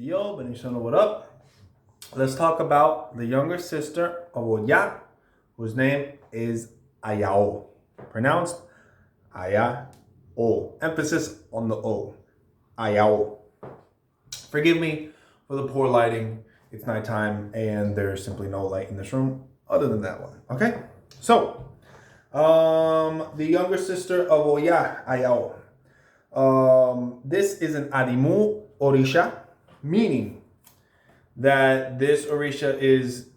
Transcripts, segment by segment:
Yo, Benishano, what up? Let's talk about the younger sister of Oya, whose name is Ayaó. Pronounced Ayaó. Emphasis on the O. Ayaó. Forgive me for the poor lighting. It's nighttime and there's simply no light in this room other than that one. Okay? So, the younger sister of Oya, Ayaó. This is an Adimu Orisha, meaning that this Orisha is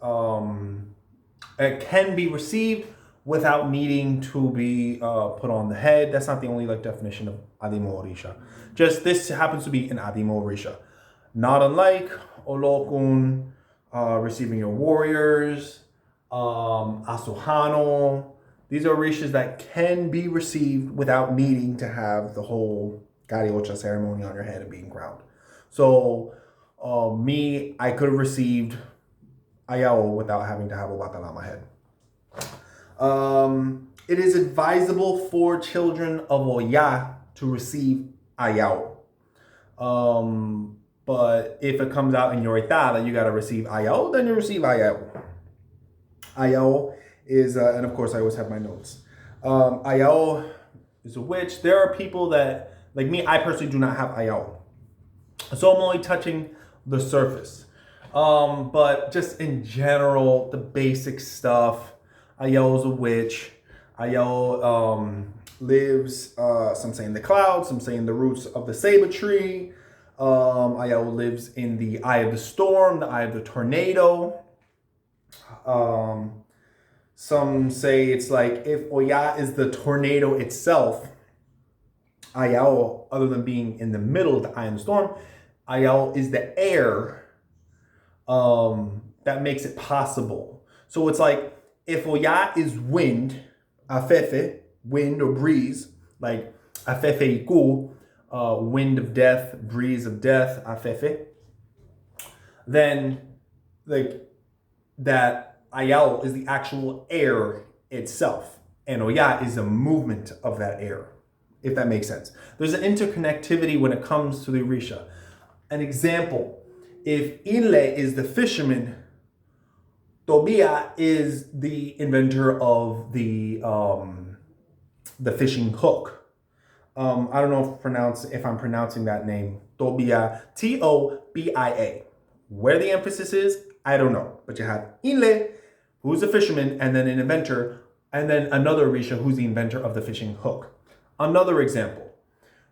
it can be received without needing to be put on the head. That's not the only definition of Adimu Orisha. Just this happens to be an Adimu Orisha. Not unlike Olokun, receiving your warriors, Asuhano. These are orishas that can be received without needing to have the whole Gariocha ceremony on your head and being crowned. So, I could have received Ayaó without having to have a watala on my head. It is advisable for children of Oya to receive Ayaó. But if it comes out in your ita that you got to receive Ayaó, then you receive Ayaó. Ayaó is, and of course I always have my notes. Ayaó is a witch. There are people that, like me, I personally do not have Ayaó. So I'm only touching the surface. But just in general, the basic stuff. Ayaó is a witch. Ayaó lives, some say in the clouds, some say in the roots of the saber tree. Ayaó lives in the eye of the storm, the eye of the tornado. Some say it's like if Oya is the tornado itself, Ayaó, other than being in the middle of the eye of the storm, Ayaó is the air that makes it possible. So it's like if Oya is wind, afefe, wind or breeze, like afefe iku, wind of death, breeze of death, afefe, then like that Ayaó is the actual air itself, and Oya is a movement of that air, if that makes sense. There's an interconnectivity when it comes to the Orisha. An example, if Ile is the fisherman, Tobia is the inventor of the fishing hook. I don't know if I'm pronouncing that name. Tobia, Tobia. Where the emphasis is, I don't know. But you have Ile, who's a fisherman, and then an inventor, and then another Orisha who's the inventor of the fishing hook. Another example,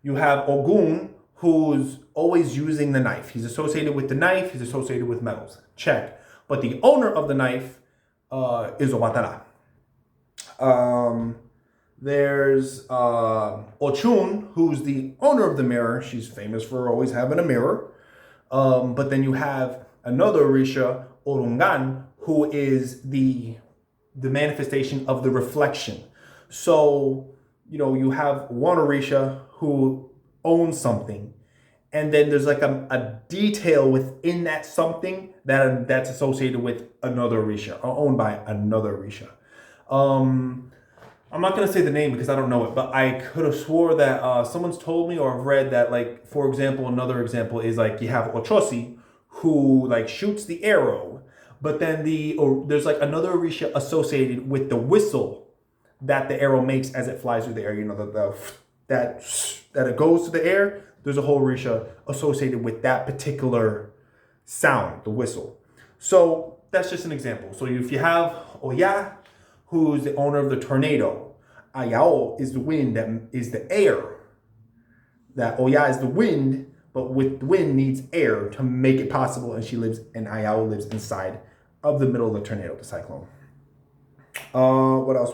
you have Ogun, who's always using the knife. He's associated with the knife, he's associated with metals. Check. But the owner of the knife is Owatara. There's Ochun, who's the owner of the mirror. She's famous for always having a mirror. But then you have another Orisha, Orungan, who is the manifestation of the reflection. So, you have one Orisha who owns something, and then there's like a detail within that something that's associated with another Orisha, or owned by another Orisha. I'm not going to say the name because I don't know it, but I could have swore that someone's told me or I've read that, like, for example, another example is like you have Ochosi, who like shoots the arrow, but then there's like another Orisha associated with the whistle that the arrow makes as it flies through the air. That it goes to the air. There's a whole Orisha associated with that particular sound, the whistle. So that's just an example. So if you have Oya, who's the owner of the tornado, Ayaó is the wind that is the air. That Oya is the wind, but with the wind needs air to make it possible, and Ayaó lives inside of the middle of the tornado, the cyclone. What else?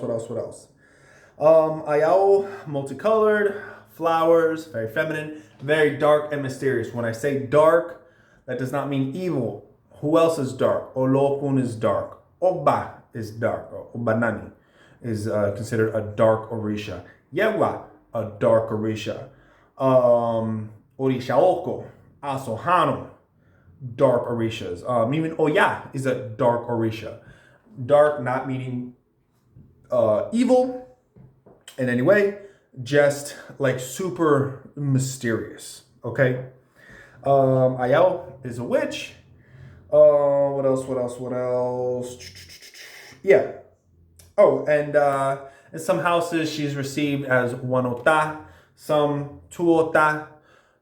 Ayaó, multicolored, flowers, very feminine, very dark and mysterious. When I say dark, that does not mean evil. Who else is dark? Olokun is dark. Oba is dark. Or Obanani is considered a dark Orisha. Yewa, a dark Orisha. Orishaoko, Asohano, dark Orishas. Even Oya is a dark Orisha. Dark not meaning evil in any way, just like super mysterious, okay? Ayaó is a witch. What else? What else? What else? Yeah. Oh, and in some houses she's received as one ota, some two ota,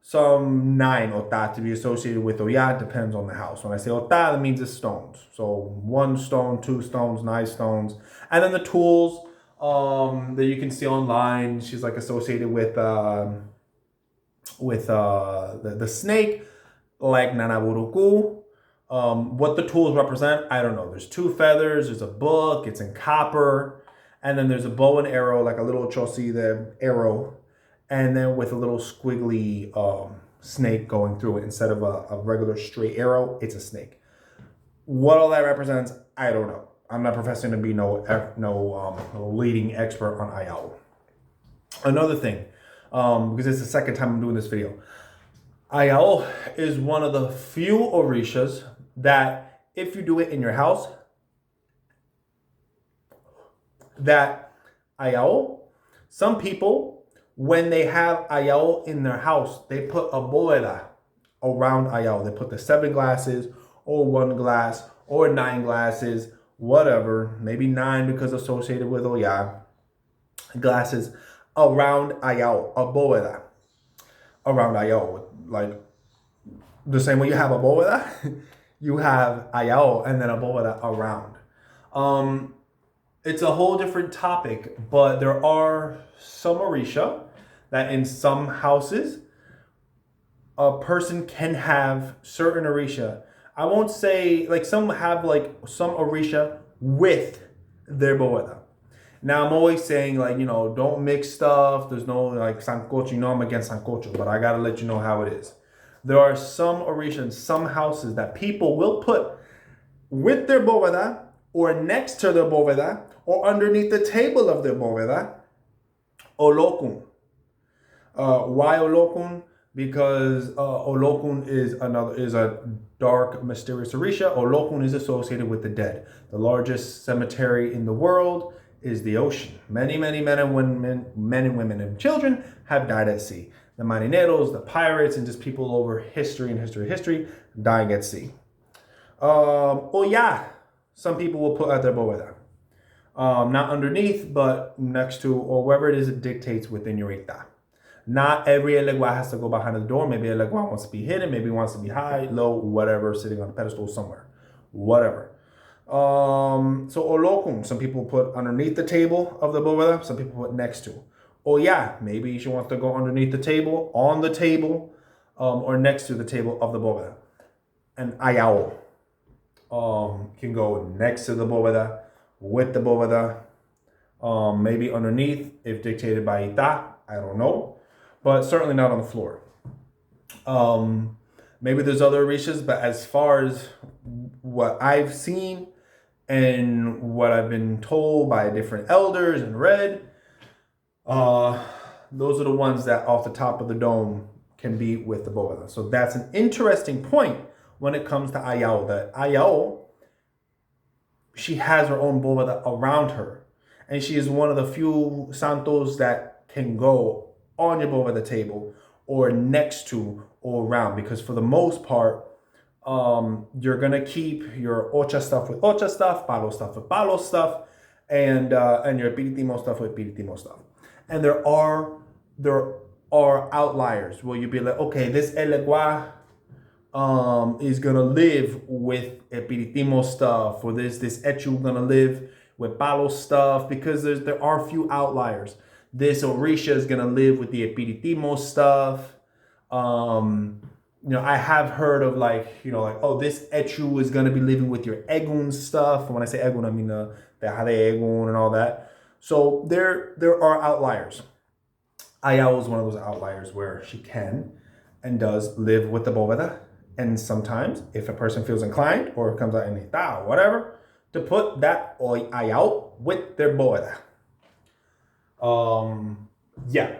some nine ota to be associated with Oya. Depends on the house. When I say ota, that means it's stones. So one stone, two stones, nine stones, and then the tools that you can see online. She's like associated with the snake, like Nanaburuku. What the tools represent, I don't know. There's two feathers, there's a book, it's in copper, and then there's a bow and arrow, like a little chosi, the arrow, and then with a little squiggly snake going through it. Instead of a regular straight arrow, it's a snake. What all that represents, I don't know. I'm not professing to be no leading expert on Ayaó. Another thing, because it's the second time I'm doing this video, Ayaó is one of the few orishas that if you do it in your house, that Ayaó, some people, when they have Ayaó in their house, they put a bóveda around Ayaó. They put the 7 glasses or 1 glass or 9 glasses, whatever, maybe 9 because associated with Oya, glasses around Ayaó, a bóveda around Ayaó. Like the same way you have a bóveda, you have Ayaó and then a bóveda around. It's a whole different topic, but there are some orisha that in some houses, a person can have certain orisha. I won't say, like some have like some orisha with their bóveda. Now I'm always saying, like, don't mix stuff. There's no like sancocho. I'm against sancocho, but I gotta let you know how it is. There are some orisha in some houses that people will put with their bóveda or next to their bóveda or underneath the table of their bóveda, olokun. Why olokun? Because olokun is a dark, mysterious orisha. Olokun is associated with the dead. The largest cemetery in the world is the ocean. Many, many men and women and children have died at sea. The marineros, the pirates, and just people over history dying at sea. Oya, some people will put at their bóveda. Not underneath, but next to, or wherever it is it dictates within your ita. Not every elegua has to go behind the door. Maybe elegua wants to be hidden, maybe wants to be high, low, whatever, sitting on a pedestal somewhere. Whatever. So olokun, some people put underneath the table of the bóveda, some people put next to. Oya, maybe she wants to go underneath the table, on the table, or next to the table of the bóveda. And Ayaó can go next to the bóveda, with the bóveda, maybe underneath if dictated by ita, I don't know, but certainly not on the floor. Maybe there's other orishas, but as far as what I've seen and what I've been told by different elders and read, those are the ones that off the top of the dome can be with the bóveda. So that's an interesting point when it comes to Ayaó, that Ayaó, she has her own bóveda around her. And she is one of the few santos that can go on your bóveda table or next to or around. Because for the most part, you're going to keep your ocha stuff with ocha stuff, palo stuff with palo stuff, and your piritimo stuff with piritimo stuff. And there are outliers where you'd be like, okay, this elegua is gonna live with epiritimo stuff, or this echu gonna live with palo stuff, because there are a few outliers. This orisha is gonna live with the epiritimo stuff. I have heard of oh, this echu is gonna be living with your egun stuff. And when I say egun, I mean the jade egun and all that. So there are outliers. Ayaó is one of those outliers where she can and does live with the bóveda. And sometimes, if a person feels inclined or comes out in ita or whatever, to put that Ayaó with their bóveda. Yeah.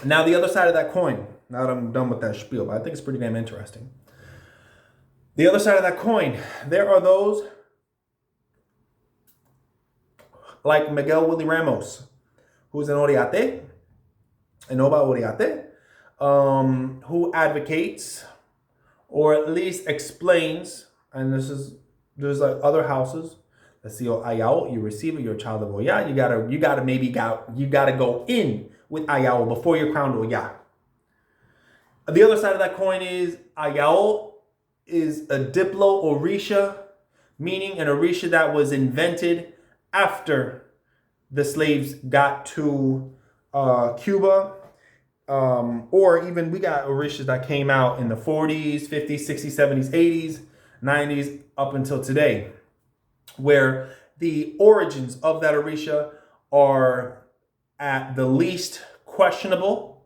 Now the other side of that coin, now that I'm done with that spiel, but I think it's pretty damn interesting. The other side of that coin, there are those like Miguel Willie Ramos, who's an Oriate, an Oba Oriate, who advocates or at least explains, and there's like other houses. Let's see, Ayaó, you receive it, you're a child of Oya. You gotta go in with Ayaó before you're crowned Oya. The other side of that coin is Ayaó is a diplo orisha, meaning an orisha that was invented after the slaves got to Cuba. Or even we got orishas that came out in the 40s, 50s, 60s, 70s, 80s, 90s, up until today, where the origins of that orisha are at the least questionable,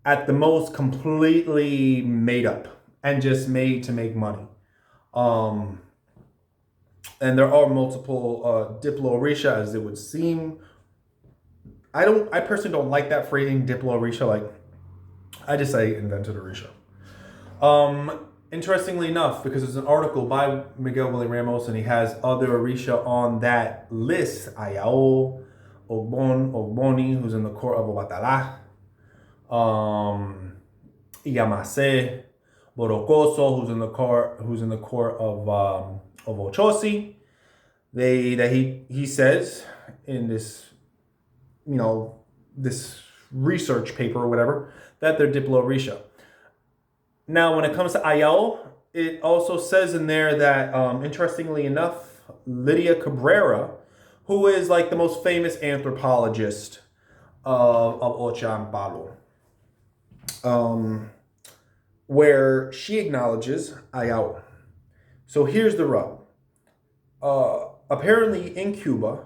at the most completely made up and just made to make money. And there are multiple diplo orisha, as it would seem. I personally don't like that phrasing, diplo orisha. Like, I just say invented orisha. Interestingly enough, because there's an article by Miguel Willie Ramos, and he has other orisha on that list: Ayaó, Ogboni, who's in the court of Obatala, Iyamase, Borocoso, who's in the court of Ochosi. He says in this, this research paper or whatever, that they're diplo orisha. Now, when it comes to Ayaó, it also says in there that, interestingly enough, Lydia Cabrera, who is like the most famous anthropologist of Ocha and Palo, where she acknowledges Ayaó. So here's the rub. Apparently in Cuba,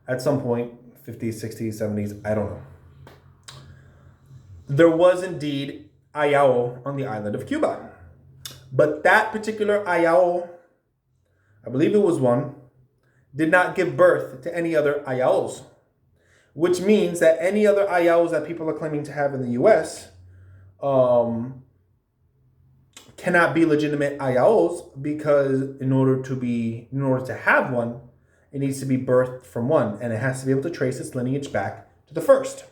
at some point, 50s, 60s, 70s, I don't know, there was indeed Ayaó on the island of Cuba. But that particular Ayaó, I believe it was one, did not give birth to any other Ayaós, which means that any other Ayaós that people are claiming to have in the U.S. Cannot be legitimate Ayaós, because in order to have one, it needs to be birthed from one, and it has to be able to trace its lineage back to the first.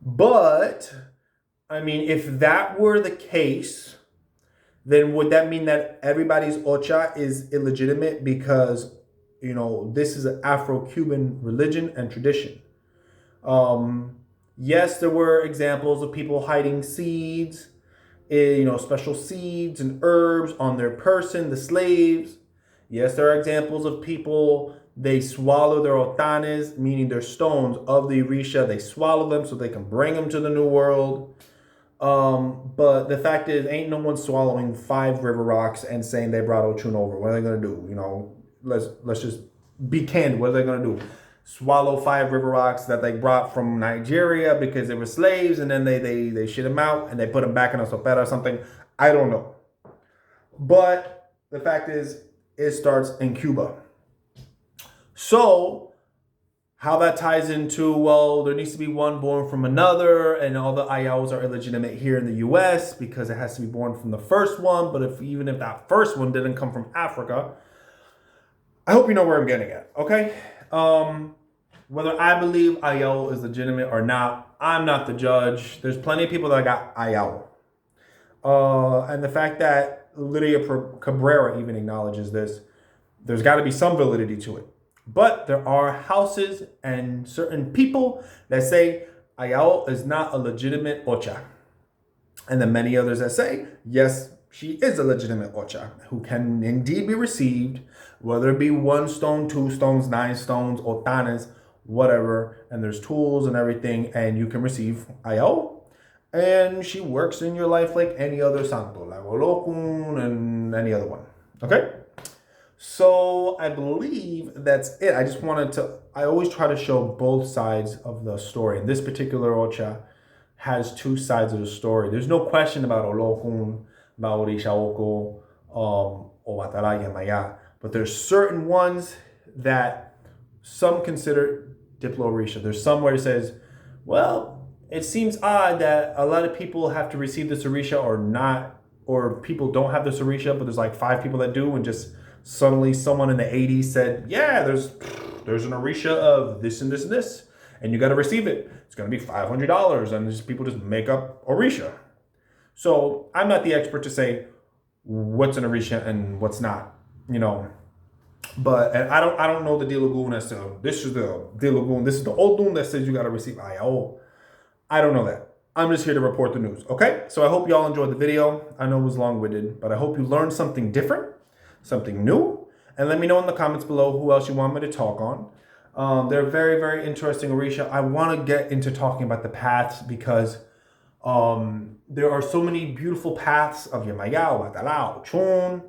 But I mean, if that were the case, then would that mean that everybody's Ocha is illegitimate because, this is an Afro-Cuban religion and tradition? Yes, there were examples of people hiding seeds, special seeds and herbs on their person, the slaves. Yes, there are examples of people, they swallow their otanes, meaning their stones of the orisha. They swallow them so they can bring them to the New World. But the fact is, ain't no one swallowing 5 river rocks and saying they brought Ochun over. What are they gonna do? Let's just be candid. What are they gonna do? Swallow 5 river rocks that they brought from Nigeria because they were slaves, and then they shit them out and they put them back in a sopera or something? I don't know. But the fact is, it starts in Cuba. So how that ties into, well, there needs to be one born from another, and all the Ayaós are illegitimate here in the U.S. because it has to be born from the first one. But even if that first one didn't come from Africa, I hope you know where I'm getting at, okay? Whether I believe Ayaó is legitimate or not, I'm not the judge. There's plenty of people that got Ayaó. And the fact that Lydia Cabrera even acknowledges this, there's got to be some validity to it. But there are houses and certain people that say Ayaó is not a legitimate Ocha. And then many others that say, yes, she is a legitimate Ocha, who can indeed be received, whether it be 1 stone, 2 stones, 9 stones, otanes, whatever. And there's tools and everything, and you can receive Ayaó. And she works in your life like any other santo, like Olokun and any other one. Okay? So I believe that's it. I always try to show both sides of the story. And this particular Ocha has 2 sides of the story. There's no question about Olokun, about Orishaoko, or Watara Yamaya. But there's certain ones that some consider diplo orisha. There's somewhere it says, well, it seems odd that a lot of people have to receive this orisha or not, or people don't have this orisha, but there's like 5 people that do, and just suddenly someone in the 80s said, yeah, there's an orisha of this and this and this, and you got to receive it. It's going to be $500, and people just make up orisha. So I'm not the expert to say what's an Orisha and what's not, you know. But and I don't know the De Lagoon as to this is the De Lagoon, this is the old Lagoon that says you gotta receive Ayaó. I don't know that. I'm just here to report the news. Okay? So I hope y'all enjoyed the video. I know it was long-winded, but I hope you learned something different, something new. And let me know in the comments below who else you want me to talk on. They're very, very interesting Orisha. I want to get into talking about the paths because there are so many beautiful paths of Ayaó, Batalao, Chun,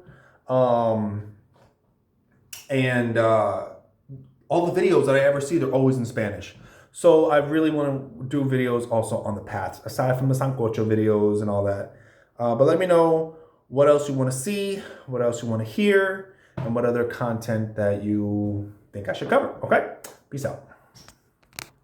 and all the videos that I ever see, they're always in Spanish. So I really want to do videos also on the paths, aside from the Sancocho videos and all that. But let me know what else you want to see, what else you want to hear, and what other content that you think I should cover. Okay? Peace out.